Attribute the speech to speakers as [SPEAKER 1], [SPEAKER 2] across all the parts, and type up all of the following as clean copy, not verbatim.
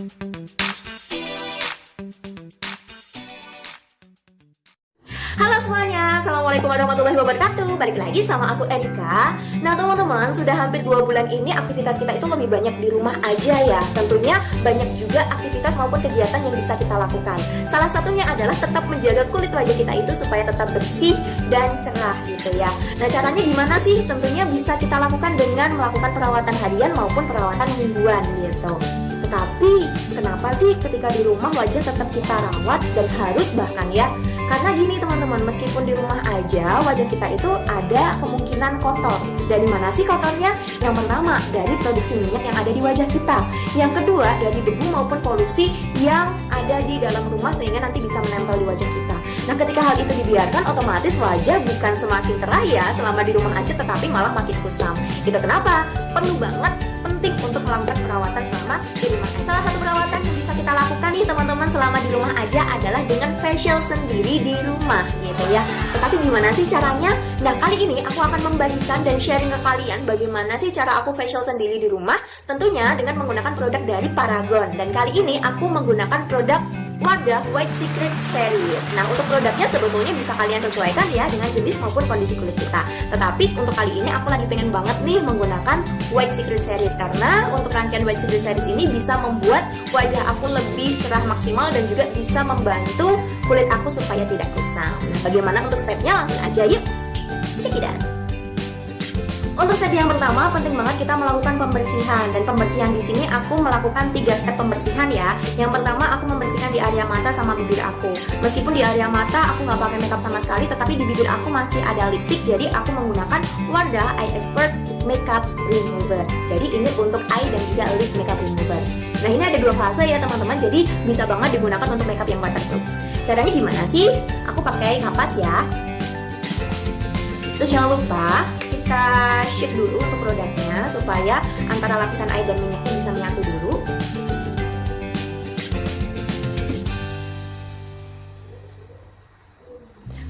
[SPEAKER 1] Halo semuanya, Assalamualaikum warahmatullahi wabarakatuh. Balik lagi sama aku Erika. Nah teman-teman, sudah hampir 2 bulan ini aktivitas kita itu lebih banyak di rumah aja ya. Tentunya banyak juga aktivitas maupun kegiatan yang bisa kita lakukan. Salah satunya adalah tetap menjaga kulit wajah kita itu supaya tetap bersih dan cerah gitu ya. Nah caranya gimana sih? Tentunya bisa kita lakukan dengan melakukan perawatan harian maupun perawatan mingguan gitu. Tetapi kenapa sih ketika di rumah wajah tetap kita rawat dan harus bahkan ya? Karena gini teman-teman, meskipun di rumah aja wajah kita itu ada kemungkinan kotor. Dari mana sih kotornya? Yang pertama dari produksi minyak yang ada di wajah kita. Yang kedua dari debu maupun polusi yang ada di dalam rumah sehingga nanti bisa menempel di wajah kita. Nah ketika hal itu dibiarkan, otomatis wajah bukan semakin cerah ya selama di rumah aja, tetapi malah makin kusam. Itu kenapa? Perlu banget, penting untuk melakukan perawatan selama di rumah aja. Salah satu perawatan yang bisa kita lakukan nih teman-teman selama di rumah aja adalah dengan facial sendiri di rumah gitu ya. Tetapi gimana sih caranya? Nah kali ini aku akan membagikan dan sharing ke kalian bagaimana sih cara aku facial sendiri di rumah. Tentunya dengan menggunakan produk dari Paragon. Dan kali ini aku menggunakan produk Wardah White Secret Series. Nah untuk produknya sebetulnya bisa kalian sesuaikan ya dengan jenis maupun kondisi kulit kita. Tetapi untuk kali ini aku lagi pengen banget nih menggunakan White Secret Series, karena untuk rangkaian White Secret Series ini bisa membuat wajah aku lebih cerah maksimal dan juga bisa membantu kulit aku supaya tidak kusam. Nah bagaimana untuk stepnya? Langsung aja yuk check it out. Untuk step yang pertama, penting banget kita melakukan pembersihan. Dan pembersihan di sini aku melakukan 3 step pembersihan ya. Yang pertama aku membersihkan di area mata sama bibir aku. Meskipun di area mata aku nggak pakai makeup sama sekali, tetapi di bibir aku masih ada lipstick. Jadi aku menggunakan Wardah Eye Expert Makeup Remover. Jadi ini untuk eye dan juga lip makeup remover. Nah ini ada 2 fase ya teman-teman. Jadi bisa banget digunakan untuk makeup yang waterproof. Caranya gimana sih? Aku pakai kapas ya. Terus jangan lupa kita shake dulu untuk produknya supaya antara lapisan air dan minyaknya bisa menyatu dulu.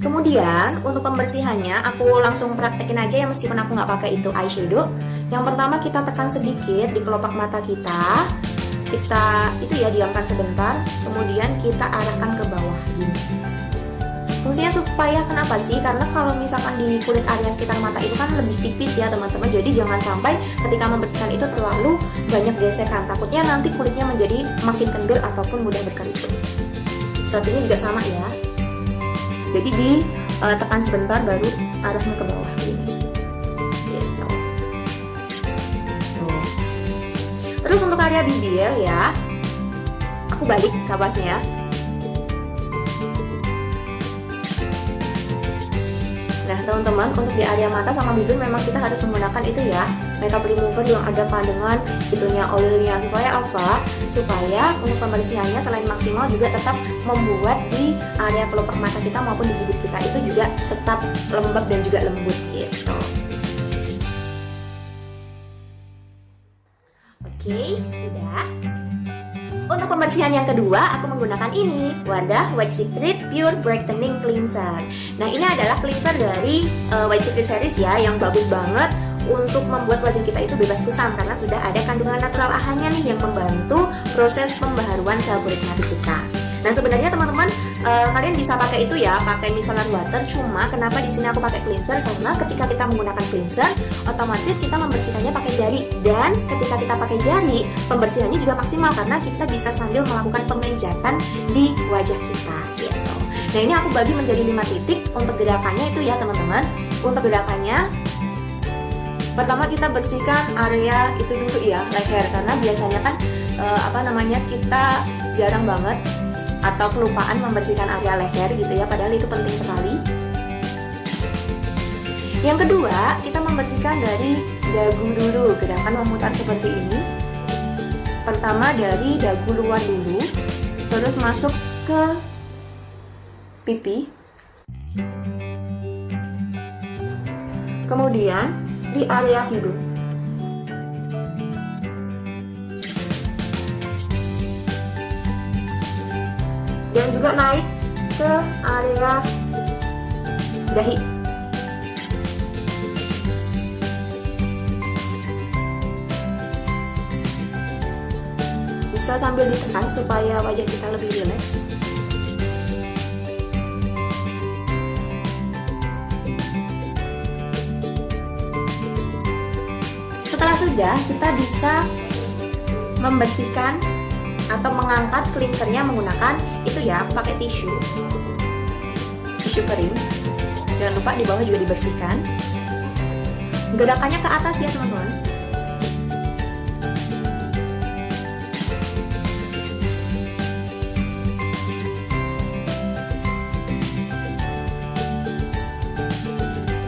[SPEAKER 1] Kemudian untuk pembersihannya aku langsung praktekin aja ya, meskipun aku nggak pakai itu eyeshadow. Yang pertama kita tekan sedikit di kelopak mata kita. Kita itu ya diamkan sebentar, kemudian kita arahkan ke bawah gini. Fungsinya supaya kenapa sih? Karena kalau misalkan di kulit area sekitar mata itu kan lebih tipis ya teman-teman. Jadi jangan sampai ketika membersihkan itu terlalu banyak gesekan. Takutnya nanti kulitnya menjadi makin kendor ataupun mudah berkeriput. Saat ini juga sama ya. Jadi ditekan sebentar baru arahnya ke bawah gini. Gitu. Terus untuk area bibir ya, aku balik kapasnya. Nah teman-teman, untuk di area mata sama bibir memang kita harus menggunakan itu ya, makeup remover yang ada kandungan itunya, oilnya. Supaya apa? Supaya untuk pembersihannya selain maksimal juga tetap membuat di area kelopak mata kita maupun di bibir kita itu juga tetap lembab dan juga lembut gitu. Oke, sudah. Untuk pembersihan yang kedua, aku menggunakan ini, Wardah White Secret Pure Brightening Cleanser. Nah, ini adalah cleanser dari White Secret Series ya, yang bagus banget untuk membuat wajah kita itu bebas kusam karena sudah ada kandungan natural AHA-nya nih yang membantu proses pembaharuan sel kulit mati kita. Nah, sebenarnya teman-teman kalian bisa pakai itu ya, pakai micellar water. Cuma kenapa di sini aku pakai cleanser? Karena ketika kita menggunakan cleanser, otomatis kita membersihkannya pakai jari, dan ketika kita pakai jari, pembersihannya juga maksimal karena kita bisa sambil melakukan pemijatan di wajah kita gitu. Nah, ini aku bagi menjadi 5 titik untuk gerakannya itu ya teman-teman. Untuk gerakannya pertama kita bersihkan area itu dulu ya, leher, karena biasanya kan kita jarang banget atau kelupaan membersihkan area leher gitu ya, padahal itu penting sekali. Yang kedua, kita membersihkan dari dagu dulu, gerakan memutar seperti ini. Pertama dari dagu luar dulu, terus masuk ke pipi, kemudian di area hidung. Dan juga naik ke area dahi. bisa sambil ditekan supaya wajah kita lebih rileks. Setelah sudah, kita bisa membersihkan atau mengangkat cleansernya menggunakan itu ya, pakai tisu kering. Jangan lupa di bawah juga dibersihkan. Gerakannya ke atas ya teman-teman.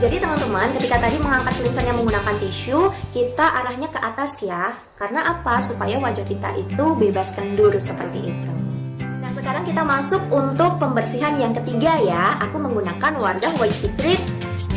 [SPEAKER 1] Jadi teman-teman, ketika tadi mengangkat cleansernya menggunakan tisu, kita arahnya ke atas ya. Karena apa? Supaya wajah kita itu bebas kendur seperti itu. Nah, sekarang kita masuk untuk pembersihan yang ketiga ya. Aku menggunakan Wardah White Secret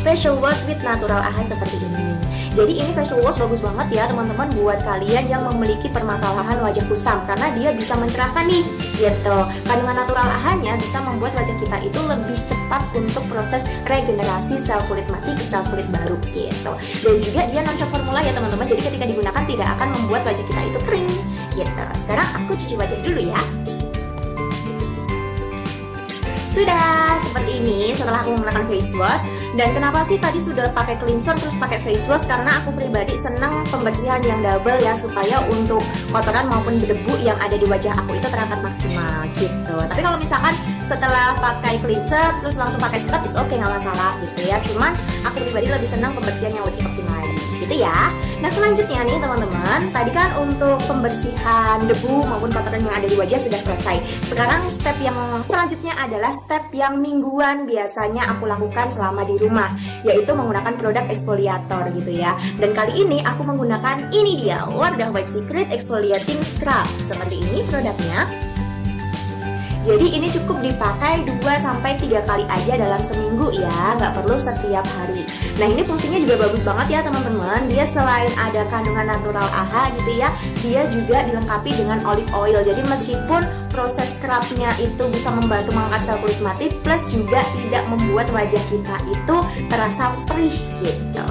[SPEAKER 1] Facial Wash with Natural AHA seperti ini. Jadi ini facial wash bagus banget ya teman-teman buat kalian yang memiliki permasalahan wajah kusam, karena dia bisa mencerahkan nih gitu. Kandungan natural AHA-nya bisa membuat wajah kita itu lebih cepat untuk proses regenerasi sel kulit mati ke sel kulit baru gitu. Dan juga dia non-shock formula ya teman-teman. Jadi ketika digunakan tidak akan membuat wajah kita itu kering gitu. Sekarang aku cuci wajah dulu ya. Sudah seperti ini setelah aku menggunakan face wash. Dan kenapa sih tadi sudah pakai cleanser terus pakai face wash? Karena aku pribadi senang pembersihan yang double ya, supaya untuk kotoran maupun debu yang ada di wajah aku itu terangkat maksimal gitu. Tapi kalau misalkan setelah pakai cleanser terus langsung pakai scrub, it's okay, nggak masalah gitu ya. Cuman aku pribadi lebih senang pembersihan yang lebih optimal gitu ya. Nah selanjutnya nih teman-teman, tadi kan untuk pembersihan debu maupun kotoran yang ada di wajah sudah selesai. Sekarang step yang selanjutnya adalah step yang mingguan biasanya aku lakukan selama di rumah, yaitu menggunakan produk exfoliator gitu ya. Dan kali ini aku menggunakan ini dia, Wardah White Secret Exfoliating Scrub. Seperti ini produknya. Jadi ini cukup dipakai 2-3 kali aja dalam seminggu ya, nggak perlu setiap hari. Nah ini fungsinya juga bagus banget ya teman-teman. Dia selain ada kandungan natural AHA gitu ya, dia juga dilengkapi dengan olive oil. Jadi meskipun proses scrubnya itu bisa membantu mengangkat sel kulit mati, plus juga tidak membuat wajah kita itu terasa perih gitu.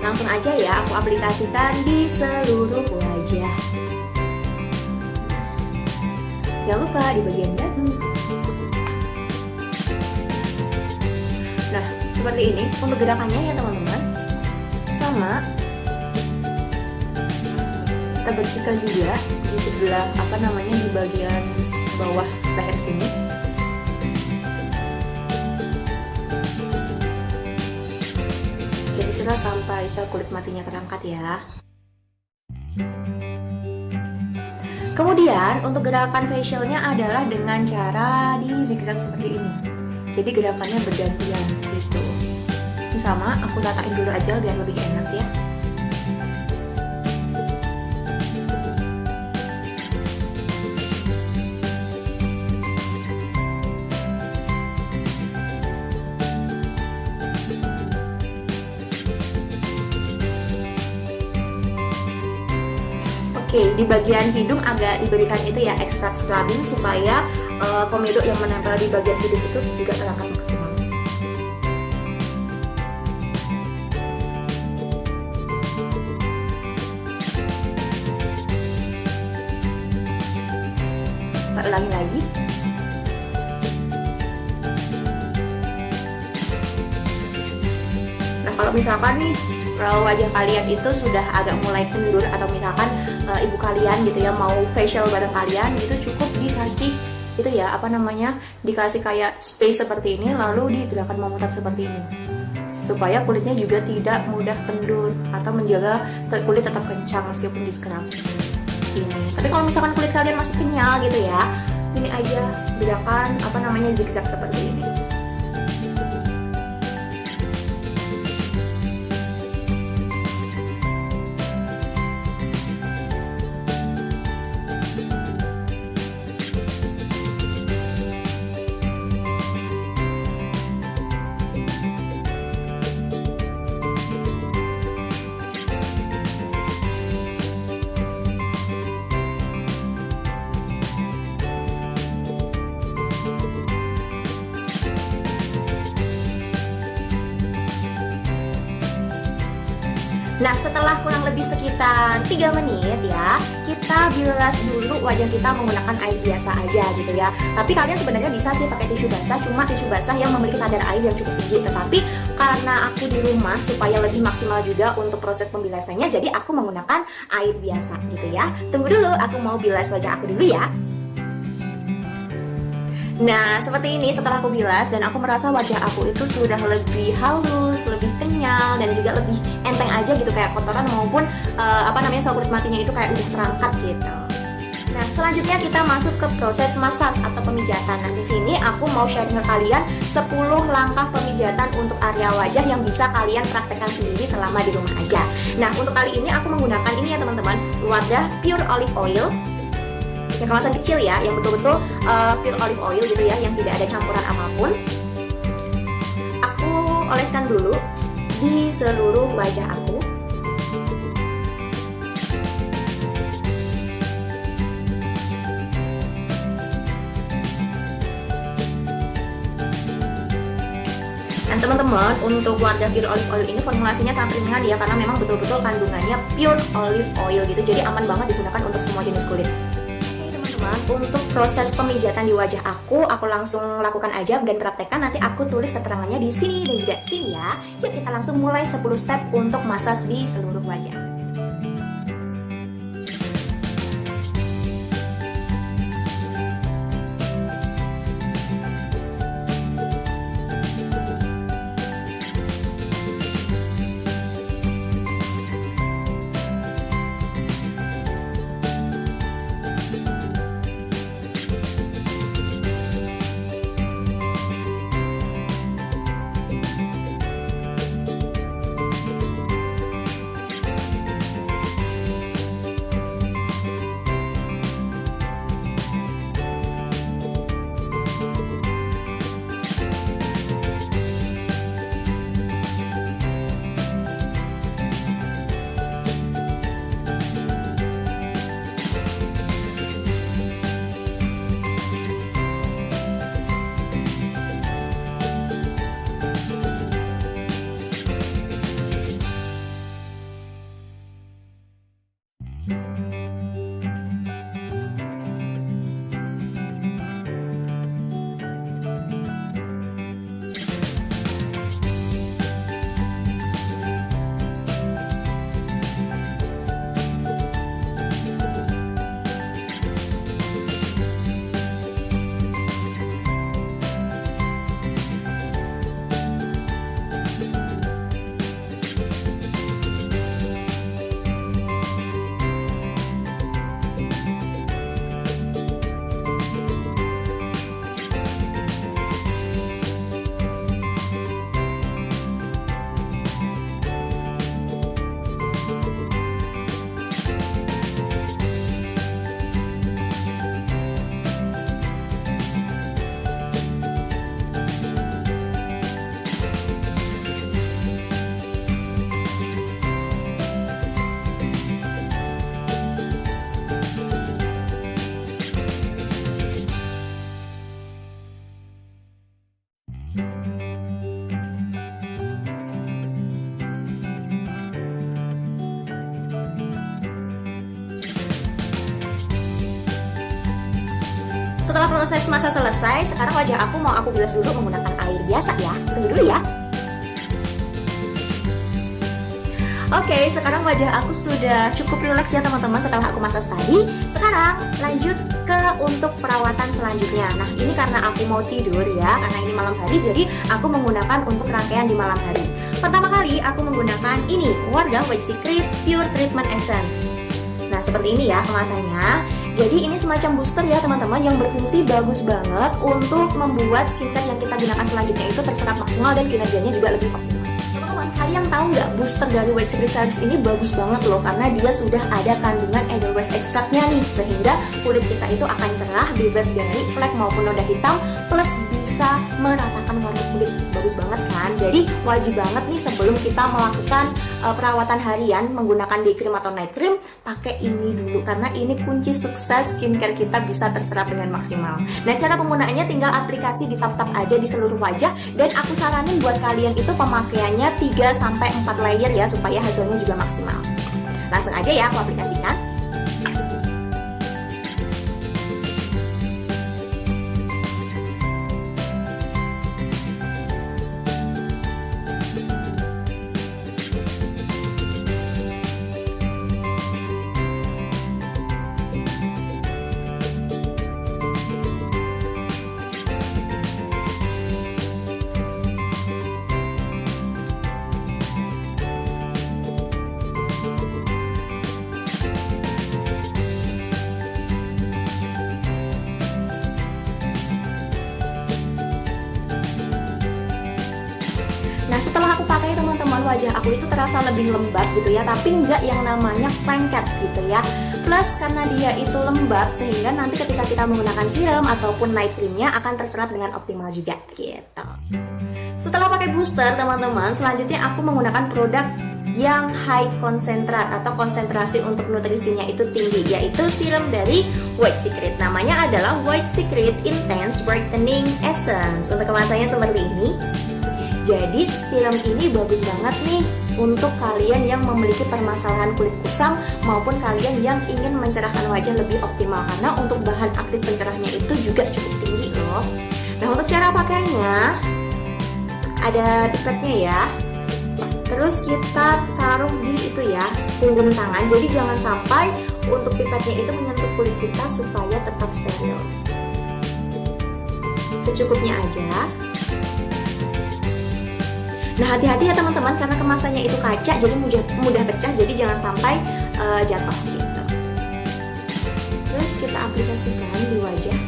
[SPEAKER 1] Langsung aja ya aku aplikasikan di seluruh wajah. Jangan lupa di bagian dagu. Nah, seperti ini untuk gerakannya ya teman-teman. Sama kita bersihkan juga di sebelah di bagian bawah leher sini. Jadi cerah sampai sel kulit matinya terangkat ya. Kemudian untuk gerakan facialnya adalah dengan cara di zigzag seperti ini. Jadi gerakannya bergantian gitu. Ini sama, aku tatain dulu aja biar lebih enak ya. Oke, di bagian hidung agak diberikan itu ya ekstrak scrubbing supaya komedo yang menempel di bagian hidung itu juga terangkat maksimal. Kita ulangi lagi. Nah kalau misalkan nih wajah kalian itu sudah agak mulai kendur, atau misalkan ibu kalian gitu ya mau facial bareng kalian gitu, cukup dikasih itu ya dikasih kayak space seperti ini, lalu digerakkan memutar seperti ini supaya kulitnya juga tidak mudah kendur atau menjaga kulit tetap kencang meskipun di scrub ini. Tapi kalau misalkan kulit kalian masih kenyal gitu ya, ini aja gerakan zigzag seperti ini. Nah setelah kurang lebih sekitar 3 menit ya, kita kita bilas dulu wajah kita menggunakan air biasa aja gitu ya. Tapi kalian sebenarnya bisa sih pakai tisu basah, cuma tisu basah yang memiliki kadar air yang cukup tinggi. Tetapi karena aku di rumah supaya lebih maksimal juga untuk proses pembilasannya, jadi aku menggunakan air biasa gitu ya. Tunggu dulu, aku mau bilas wajah aku dulu ya. Nah, seperti ini setelah aku bilas dan aku merasa wajah aku itu sudah lebih halus, lebih kenyal, dan juga lebih enteng aja gitu, kayak kotoran maupun sel kulit matinya itu kayak udah terangkat gitu. Nah, selanjutnya kita masuk ke proses massage atau pemijatan. Nah, di sini aku mau sharing ke kalian 10 langkah pemijatan untuk area wajah yang bisa kalian praktekkan sendiri selama di rumah aja. Nah, untuk kali ini aku menggunakan ini ya teman-teman, wadah pure olive oil yang kemasan kecil ya, yang betul-betul pure olive oil gitu ya, yang tidak ada campuran apapun. Aku oleskan dulu di seluruh wajah aku. Dan teman-teman, untuk wadah pure olive oil ini formulasinya sangat ringan ya, karena memang betul-betul kandungannya pure olive oil gitu, jadi aman banget digunakan untuk semua jenis kulit. Untuk proses pemijatan di wajah aku langsung lakukan aja dan praktekkan. Nanti aku tulis keterangannya di sini dan juga sini ya. Yuk kita langsung mulai 10 step untuk massage di seluruh wajah. Setelah proses massage selesai, sekarang wajah aku mau aku bilas dulu menggunakan air biasa ya. Tunggu dulu ya. Oke, sekarang wajah aku sudah cukup rileks ya teman-teman setelah aku massage tadi. Sekarang lanjut ke untuk perawatan selanjutnya. Nah, ini karena aku mau tidur ya, karena ini malam hari, jadi aku menggunakan untuk rangkaian di malam hari. Pertama kali aku menggunakan ini, Wardah White Secret Pure Treatment Essence. Nah, seperti ini ya kemasannya. Jadi ini semacam booster ya teman-teman, yang berfungsi bagus banget untuk membuat skincare yang kita gunakan selanjutnya itu terserap maksimal dan kinerjanya juga lebih optimal. Teman-teman, kalian tahu nggak, booster dari White Secret Series ini bagus banget loh, karena dia sudah ada kandungan Edelweiss extractnya nih, sehingga kulit kita itu akan cerah, bebas dari flek maupun noda hitam, plus bisa meratakan warna kulit. Bagus banget kan? Jadi wajib banget nih sebelum kita melakukan perawatan harian menggunakan day cream atau night cream, pakai ini dulu, karena ini kunci sukses skincare kita bisa terserap dengan maksimal. Nah, cara penggunaannya tinggal aplikasi ditap-tap aja di seluruh wajah, dan aku saranin buat kalian itu pemakaiannya 3-4 layer ya, supaya hasilnya juga maksimal. Langsung aja ya aku aplikasikan. wajah aku itu terasa lebih lembab gitu ya, tapi nggak yang namanya lengket gitu ya. Plus karena dia itu lembab sehingga nanti ketika kita menggunakan serum ataupun night creamnya akan terserap dengan optimal juga gitu. Setelah pakai booster teman-teman, selanjutnya aku menggunakan produk yang high konsentrat atau konsentrasi untuk nutrisinya itu tinggi, yaitu serum dari White Secret. Namanya adalah White Secret Intense Brightening Essence. Untuk kemasannya seperti ini. Jadi serum ini bagus banget nih untuk kalian yang memiliki permasalahan kulit kusam maupun kalian yang ingin mencerahkan wajah lebih optimal, karena untuk bahan aktif pencerahnya itu juga cukup tinggi loh. Nah, untuk cara pakainya ada pipetnya ya. Terus kita taruh di itu ya, punggung tangan. Jadi jangan sampai untuk pipetnya itu menyentuh kulit kita supaya tetap steril. Secukupnya aja. Nah, hati-hati ya teman-teman, karena kemasannya itu kaca, jadi mudah pecah. Jadi jangan sampai jatuh gitu. Terus kita aplikasikan di wajah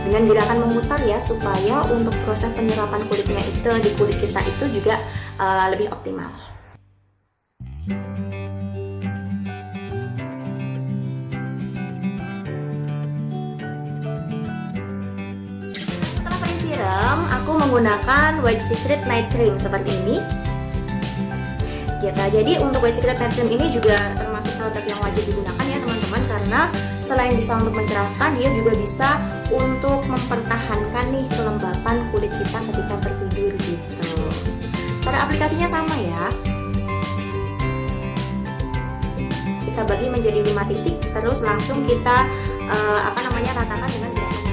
[SPEAKER 1] dengan gerakan memutar ya, supaya untuk proses penyerapan kulitnya itu di kulit kita itu juga lebih optimal. Setelah pakai serum, aku menggunakan White Secret Night Cream seperti ini. Jadi untuk White Secret Night Cream ini juga termasuk produk yang wajib digunakan ya teman-teman, karena selain bisa untuk mencerahkan, dia juga bisa untuk mempertahankan nih kelembapan kulit kita ketika tertidur gitu. Cara aplikasinya sama ya. Kita bagi menjadi 5 titik, terus langsung kita ratakan dengan gerakan.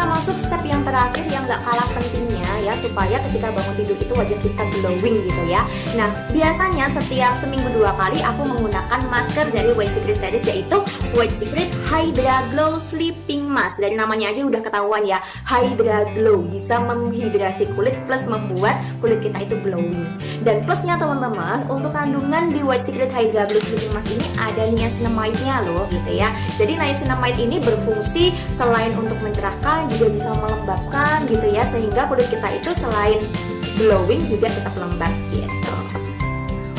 [SPEAKER 1] Masuk step yang terakhir yang gak kalah pentingnya ya, supaya ketika bangun tidur itu wajah kita glowing gitu ya. Nah, biasanya setiap seminggu 2 kali aku menggunakan masker dari White Secret series, yaitu White Secret Hydra Glow Sleeping Mask. Dari namanya aja udah ketahuan ya, Hydra Glow, bisa menghidrasi kulit plus membuat kulit kita itu glowing. Dan plusnya teman-teman, untuk kandungan di White Secret Hydra Glow Sleeping Mask ini ada niacinamide-nya loh gitu ya. Jadi niacinamide ini berfungsi selain untuk mencerahkan juga bisa melembabkan gitu ya, sehingga kulit kita itu selain glowing juga tetap lembab gitu.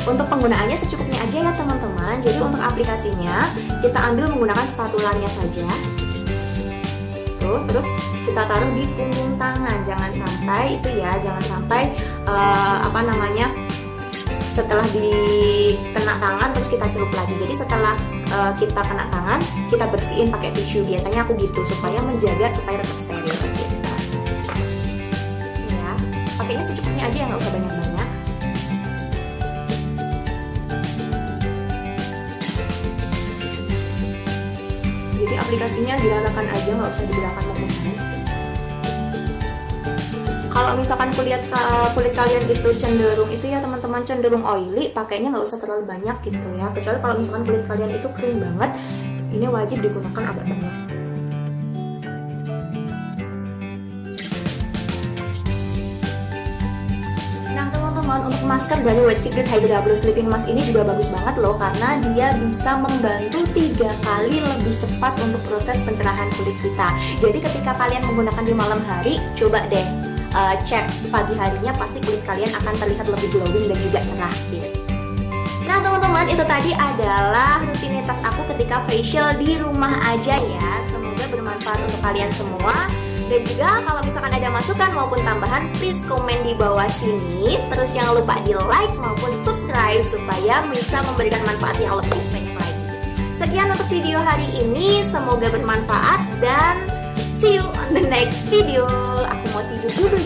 [SPEAKER 1] Untuk penggunaannya secukupnya aja ya teman-teman. Jadi untuk aplikasinya kita ambil menggunakan spatulanya saja. Tuh, terus kita taruh di punggung tangan. Jangan sampai itu ya, jangan sampai setelah dikena tangan terus kita celup lagi. Jadi setelah kita kena tangan, kita bersihin pakai tisu. Biasanya aku gitu supaya menjaga supaya tetap steril gitu. Ya, pakainya secukupnya aja ya, nggak usah banyak-banyak. Jadi aplikasinya diratakan aja, nggak usah digerakan lebih. Kalau misalkan kulit kalian itu cenderung itu ya teman-teman, cenderung oily, pakainya nggak usah terlalu banyak gitu ya. Kecuali kalau misalkan kulit kalian itu kering banget, ini wajib digunakan agak banyak. Nah teman-teman, untuk masker dari White Secret Hydra Glow Sleeping Mask ini juga bagus banget loh, karena dia bisa membantu 3 kali lebih cepat untuk proses pencerahan kulit kita. Jadi ketika kalian menggunakan di malam hari, coba deh cek pagi harinya, pasti kulit kalian akan terlihat lebih glowing dan juga cerah gitu. Nah teman-teman, itu tadi adalah rutinitas aku ketika facial di rumah aja ya. Semoga bermanfaat untuk kalian semua. Dan juga kalau misalkan ada masukan maupun tambahan, please komen di bawah sini. Terus jangan lupa di like maupun subscribe supaya bisa memberikan manfaat yang lebih banyak lagi. Sekian untuk video hari ini, semoga bermanfaat dan see you on the next video. Aku mau tidur dulu